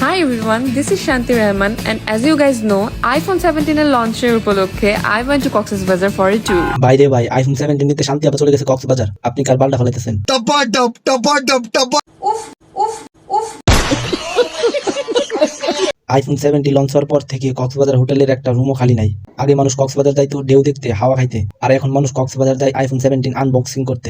Hi everyone, this is Shanti Rahman and as you guys know, iPhone 17 এর লঞ্চের উপলক্ষে I went to Cox's Bazar for a tour. বাইরে ভাই iPhone 17 নিতে শান্তি আপা চলে গেছে কক্সবাজার। আপনি কার বালটা ফলাইতেছেন? আইফোন 17 লঞ্চ হওয়ার পর থেকে কক্সবাজার হোটেলের একটা রুমও খালি নাই। আগে মানুষ কক্সবাজার যাইতো ঢেউ দেখতে, হাওয়া খাইতে, আর এখন মানুষ কক্সবাজার যায় আইফোন 17 আনবক্সিং করতে।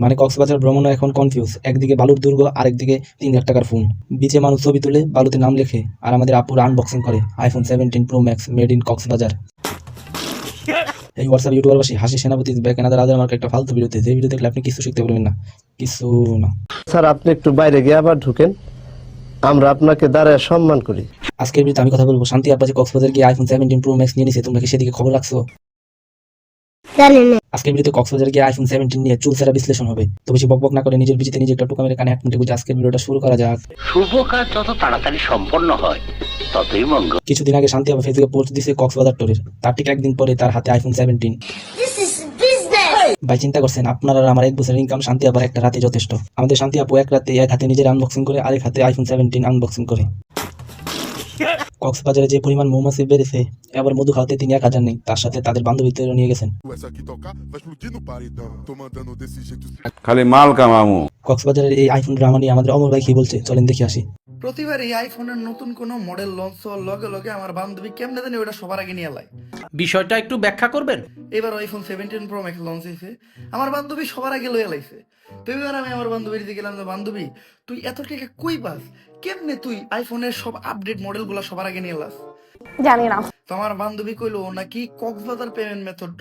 মানে কক্সবাজার ভ্রমণ এখন কনফিউজ, একদিকে বালুর দুর্গ আর একদিকে 3 লাখ টাকার ফোন। বিচে মানুষ ছবি তুলে বালুতে নাম লেখে আর আমাদের আপুরা আনবক্সিং করে iPhone 17 pro max made in Cox's Bazar. এই হোয়াটসঅ্যাপ ইউটিউবারবাসী হাসি সেনাপতি ব্যাক এনাদার আদার মার্কেট একটা ফালতু ভিডিওতে, যে ভিডিও দেখলে আপনি কিছু শিখতে পারবেন না, কিছু না। স্যার আপনি একটু বাইরে গিয়ে আবার ঢুকেন, আমরা আপনাকে দাঁড়ায় সম্মান করি। আজকের ভিডিওতে আমি কথা বলবো শান্তি আপা যে কক্সবাজার গিয়ে আইফোন 17 প্রো ম্যাক্স নিয়ে নিছে, তোমরা কি সেদিকে খবর রাখছো? আজকের ভিডিওতে কক্সবাজার গিয়ে আইফোন 17 নিয়ে চুলসেরা বিশ্লেষণ হবে। তো বেশি বকবক না করে নিজের বিচিতে নিজে একটা টুকা মেরে কানে এক মিনিটে বুঝে আজকের ভিডিওটা শুরু করা যাক। শুভ কাজ যত তাড়াতাড়ি সম্পন্ন হয় ততই মঙ্গল। কিছুদিন আগে শান্তি আপা ফেসবুকে পোস্ট দিয়েছে কক্সবাজার ট্যুরের, তার ঠিক একদিন পরে তার হাতে আইফোন 17। ভাই চিন্তা করছেন আপনারা আমার 1 বছরের ইনকাম শান্তি আপার একটা রাতে যথেষ্ট। আমাদের শান্তি আপু এক রাতে এক হাতে নিজের আনবক্সিং করে আরেক হাতে আইফোন 17 আনবক্সিং করে। কক্সবাজারে যে পরিমাণ মৌমাছি বেড়েছে, এবার মধু খাওয়াতে তিনি 1000 নেই, তার সাথে তাদের বান্ধবীদেরও নিয়ে গেছেন। খালি মাল কামামু। কক্সবাজারের এই আইফোন ড্রামা নিয়ে আমাদের অমর ভাই কি বলছে চলেন দেখে আসি। প্রতিবার এই আইফোনের নতুন কোনো মডেল লঞ্চ হওয়ার লগে লগে আমার বান্ধবী কেমনে জানি ওটা সবার আগে নিয়ে লাই। বিষয়টা একটু ব্যাখ্যা করবেন? এবার আইফোন 17 প্রো ম্যাক্স লঞ্চ হয়েছে, আমার বান্ধবী সবার আগে লয়ে লাইছে। তো এবার আমি আমার বান্ধবীর দিকে গেলাম, বান্ধবী তুই এত টাকা কই পাস, কেমনে তুই আইফোনের সব আপডেট মডেলগুলো সবার আগে নিয়ে লাস? জানি না। তো আমার বান্ধবী কইলো নাকি কক্সবাজার পেমেন্ট মেথড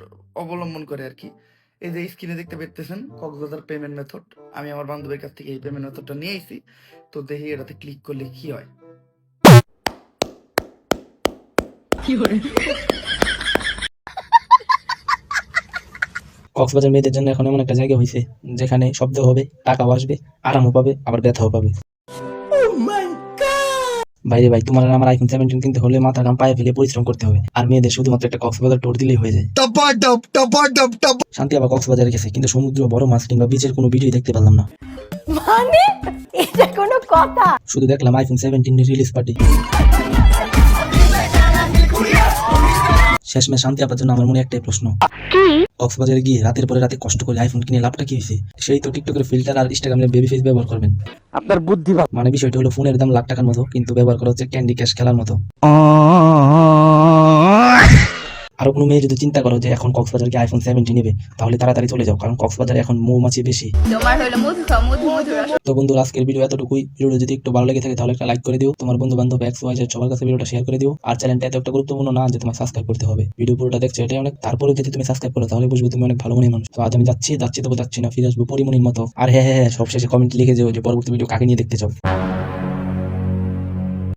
অবলম্বন করে আর কি। এই যে স্ক্রিনে দেখতে পেতেছেন কক্সবাজার পেমেন্ট মেথড, আমি আমার বান্ধবীর কাছ থেকে এই পেমেন্ট মেথডটা নিয়ে আইছি। তো দেখি এটাতে ক্লিক করলে কি হয়। কক্সবাজার মেয়েদের জন্য এখন এমন একটা জায়গা হয়েছে যেখানে শব্দ হবে, টাকাও আসবে, আরামও পাবে, আবার ব্যথাও পাবে। বাইরে ভাই তোমার আমার আইফোন 17 কিনতে হলে মাথা ঘাম পায়ে ফেলে পরিশ্রম করতে হবে, আর মেয়েদের শুধুমাত্র একটা কক্সবাজার ট্যুর দিলেই হয়ে যায়। শান্তি আবার কক্সবাজারে গেছে কিন্তু সমুদ্র, বড় মাছ কিংবা বিচের কোনো ভিডিও দেখতে পারলাম না। মানে এটা কোনো কথা? শুধু দেখলাম আইফোন 17 রিলিজ পার্টি। শেষমেশ শান্তি আপার জন্য আমার মনে একটাই প্রশ্ন, কক্সবাজারে গিয়ে রাতের পরে রাতে কষ্ট করে আইফোন কিনে লাভটা কি হয়েছে? সেই তো টিকটকের ফিল্টার আর ইনস্টাগ্রামের বেবি ফেস ব্যবহার করবেন। আপনার বুদ্ধি মানে বিষয়টা হলো ফোনের দাম লাখ টাকার মতো, কিন্তু ব্যবহার করা হচ্ছে ক্যান্ডি ক্যাশ খেলার মতো। আরো কোনো মেয়ে যদি চিন্তা করো যে এখন কক্সবাজার গিয়ে আইফোন 17 নেবে, তাহলে তাড়াতাড়ি চলে যাও, কারণ কক্সবাজারে এখন মৌমাছি বেশি। তোমার হলো মধু খাও, মধু মধু রস। তো বন্ধুরা আজকের ভিডিও এতটুকুই। ভিডিও যদি একটু ভালো লেগে থাকে তাহলে একটা লাইক করে দিও, তোমার বন্ধু বান্ধব XYZ সবার কাছে ভিডিওটা শেয়ার করে দিও। আর চ্যানেলটা এত একটা গুরুত্বপূর্ণ না যে তোমায় সাবস্ক্রাইব করতে হবে, ভিডিও পুরোটা দেখছো এটাই অনেক। তারপরে যদি তুমি সাবস্ক্রাইব করো তাহলে বুঝবে তুমি অনেক ভালো মনের মানুষ। তো আজ আমি যাচ্ছি তবু যাচ্ছি না, ফিরে আসবো পরিমণির মতো। আর হ্যাঁ, সবশেষে কমেন্ট লিখে যেও যে পরবর্তী ভিডিও কাকে নিয়ে দেখতে চাও।